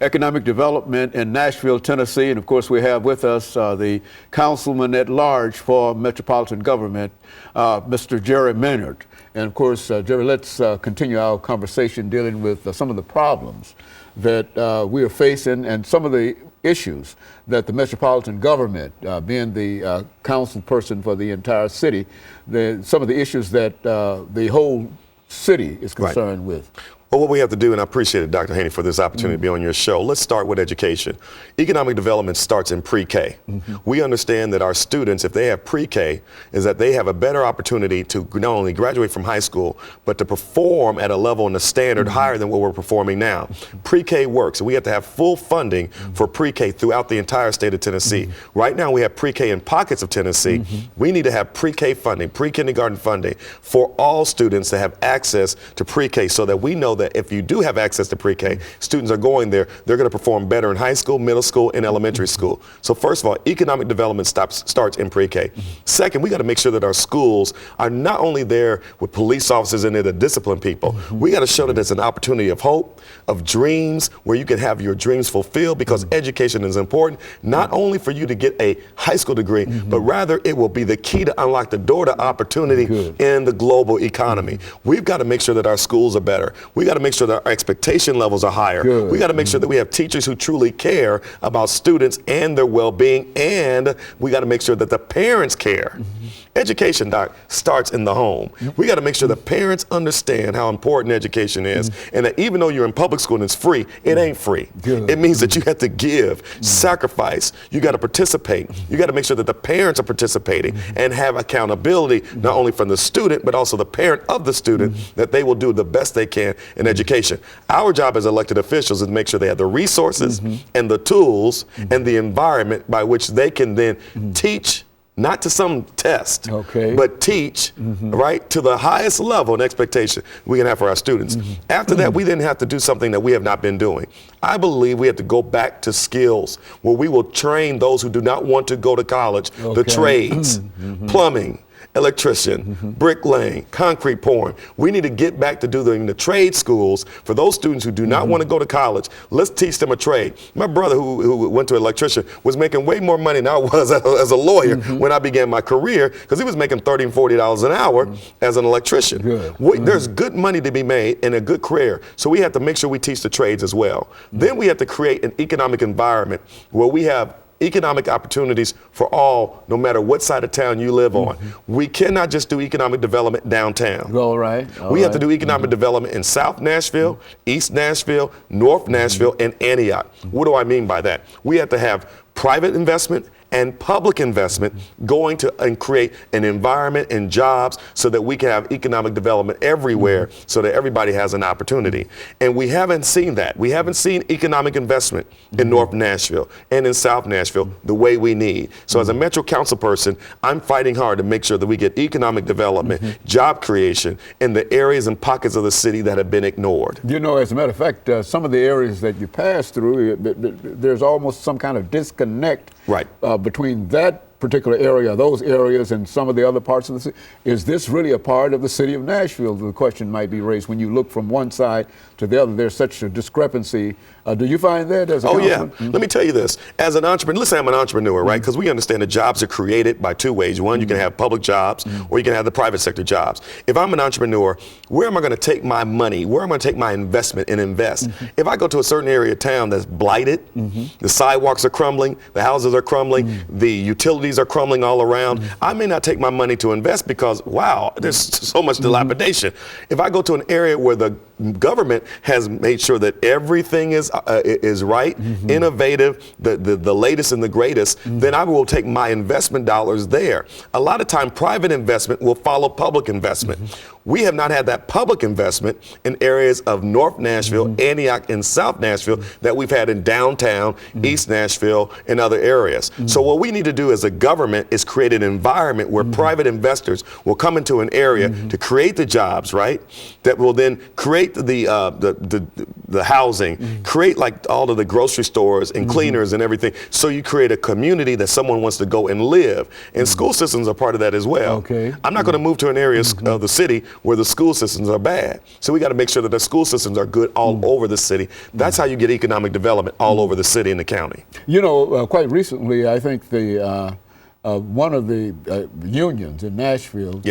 economic development in Nashville, Tennessee. And of course, we have with us the councilman at large for metropolitan government, Mr. JMaynard2. And of course, Jerry, let's continue our conversation dealing with some of the problems that we are facing and some of the issues that the metropolitan government, being the council person for the entire city, some of the issues that the whole city is concerned with. Well, what we have to do, and I appreciate it, Dr. Haney, for this opportunity to be on your show. Let's start with education. Economic development starts in pre-K. We understand that our students, if they have pre-K, is that they have a better opportunity to not only graduate from high school, but to perform at a level and a standard higher than what we're performing now. Pre-K works, and we have to have full funding for pre-K throughout the entire state of Tennessee. Right now, we have pre-K in pockets of Tennessee. We need to have pre-K funding, pre-kindergarten funding for all students to have access to pre-K so that we know that if you do have access to pre-K, students are going there, they're going to perform better in high school, middle school, and elementary school. So first of all, economic development starts in pre-K. Second, we got to make sure that our schools are not only there with police officers in there to discipline people. We got to show that it's an opportunity of hope, of dreams, where you can have your dreams fulfilled, because education is important, not only for you to get a high school degree, but rather it will be the key to unlock the door to opportunity in the global economy. We've got to make sure that our schools are better. We got to make sure that our expectation levels are higher. We got to make sure that we have teachers who truly care about students and their well-being, and we got to make sure that the parents care. Education, Doc, starts in the home. We got to make sure that parents understand how important education is, and that even though you're in public school and it's free, it ain't free. It means that you have to give, sacrifice, you got to participate. You got to make sure that the parents are participating and have accountability, not only from the student, but also the parent of the student, that they will do the best they can in education. Our job as elected officials is to make sure they have the resources and the tools and the environment by which they can then teach, not to some test, but teach, right, to the highest level and expectation we can have for our students. After that, we then have to do something that we have not been doing. I believe we have to go back to skills where we will train those who do not want to go to college, the trades, plumbing, electrician, bricklaying, concrete pouring. We need to get back to doing the trade schools for those students who do not want to go to college. Let's teach them a trade. My brother, who went to electrician, was making way more money than I was as a lawyer when I began my career, because he was making $30 and $40 an hour as an electrician. There's good money to be made and a good career, so we have to make sure we teach the trades as well. Then we have to create an economic environment where we have economic opportunities for all, no matter what side of town you live on. We cannot just do economic development downtown. We have to do economic development in South Nashville, East Nashville, North Nashville, and Antioch. What do I mean by that? We have to have private investment and public investment going to and create an environment and jobs so that we can have economic development everywhere so that everybody has an opportunity. And we haven't seen that. We haven't seen economic investment in North Nashville and in South Nashville the way we need. So as a Metro Council person, I'm fighting hard to make sure that we get economic development, job creation in the areas and pockets of the city that have been ignored. You know, as a matter of fact, some of the areas that you pass through, there's almost some kind of disconnect between that particular area, those areas, and some of the other parts of the city. Is this really a part of the city of Nashville? The question might be raised when you look from one side to the other. There's such a discrepancy. Do you find that as a councilman? Let me tell you this. As an entrepreneur, let's say I'm an entrepreneur, right? Because we understand that jobs are created by two ways. One, you can have public jobs or you can have the private sector jobs. If I'm an entrepreneur, where am I going to take my money? Where am I going to take my investment and invest? If I go to a certain area of town that's blighted, the sidewalks are crumbling, the houses are crumbling, the utilities are crumbling all around, I may not take my money to invest because, wow, there's so much dilapidation. If I go to an area where the government has made sure that everything is right, innovative, the latest and the greatest, then I will take my investment dollars there. A lot of time, private investment will follow public investment. We have not had that public investment in areas of North Nashville, Antioch, and South Nashville that we've had in downtown, East Nashville, and other areas. So what we need to do as a government is create an environment where private investors will come into an area to create the jobs, right? That will then create the housing, create like all of the grocery stores and cleaners and everything. So you create a community that someone wants to go and live. And school systems are part of that as well. Okay. I'm not going to move to an area of the city where the school systems are bad. So we got to make sure that the school systems are good all over the city. That's how you get economic development all over the city and the county. You know, quite recently, I think one of the unions in Nashville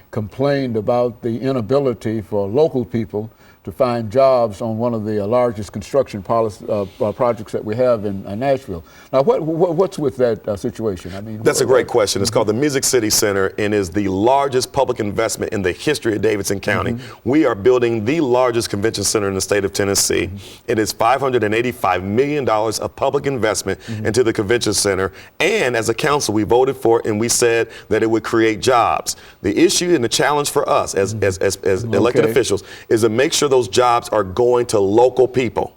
complained about the inability for local people to find jobs on one of the largest construction projects that we have in Nashville. Now, what's with that situation? I mean, that's a great question. It's called the Music City Center and is the largest public investment in the history of Davidson County. We are building the largest convention center in the state of Tennessee. It is $585 million of public investment into the convention center. And as a council, we voted for it and we said that it would create jobs. The issue and the challenge for us as elected officials is to make sure those jobs are going to local people.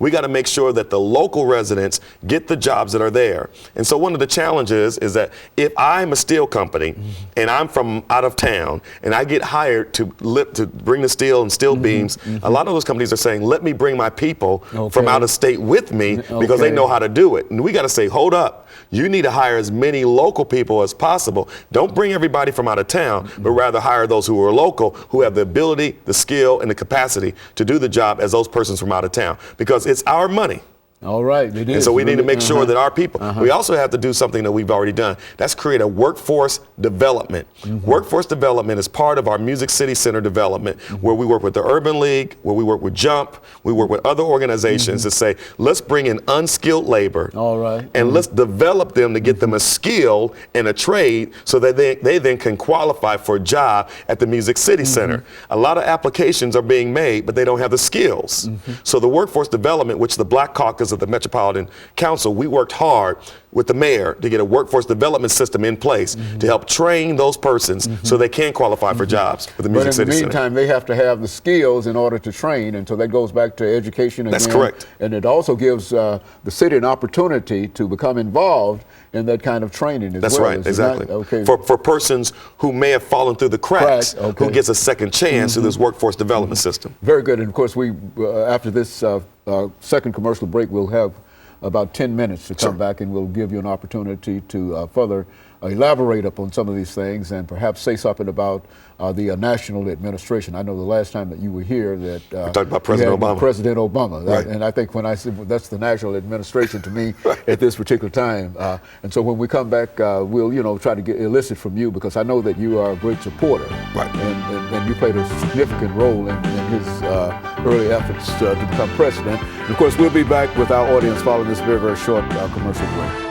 We got to make sure that the local residents get the jobs that are there. And so one of the challenges is that if I'm a steel company and I'm from out of town and I get hired to bring the steel and steel beams, a lot of those companies are saying, let me bring my people from out of state with me because they know how to do it. And we got to say, hold up. You need to hire as many local people as possible. Don't bring everybody from out of town, but rather hire those who are local, who have the ability, the skill, and the capacity to do the job as those persons from out of town, because it's our money. All right, it is. And so we need to make sure that our people, we also have to do something that we've already done. That's create a workforce development. Workforce development is part of our Music City Center development, where we work with the Urban League, where we work with JUMP, we work with other organizations to say, let's bring in unskilled labor. All right. And let's develop them to get them a skill and a trade so that they then can qualify for a job at the Music City Center. A lot of applications are being made, but they don't have the skills. So the workforce development, which the Black Caucus of the Metropolitan Council, we worked hard with the mayor to get a workforce development system in place to help train those persons so they can qualify for jobs with the Music City Center. But in the meantime, they have to have the skills in order to train, and so that goes back to education again. That's correct. And it also gives the city an opportunity to become involved in that kind of training as That's well. right, exactly. Okay. For persons who may have fallen through the cracks, who gets a second chance through this workforce development system. Very good. And of course, we after this second commercial break, we'll have about 10 minutes to come back, and we'll give you an opportunity to further elaborate upon some of these things and perhaps say something about the national administration. I know the last time that you were here that we talked about President Obama. President Obama. Right. And I think when I said that's the national administration to me at this particular time. And so when we come back, we'll try to elicit from you, because I know that you are a great supporter. Right. And you played a significant role in his early efforts to become president. And of course, we'll be back with our audience following this very, very short commercial break.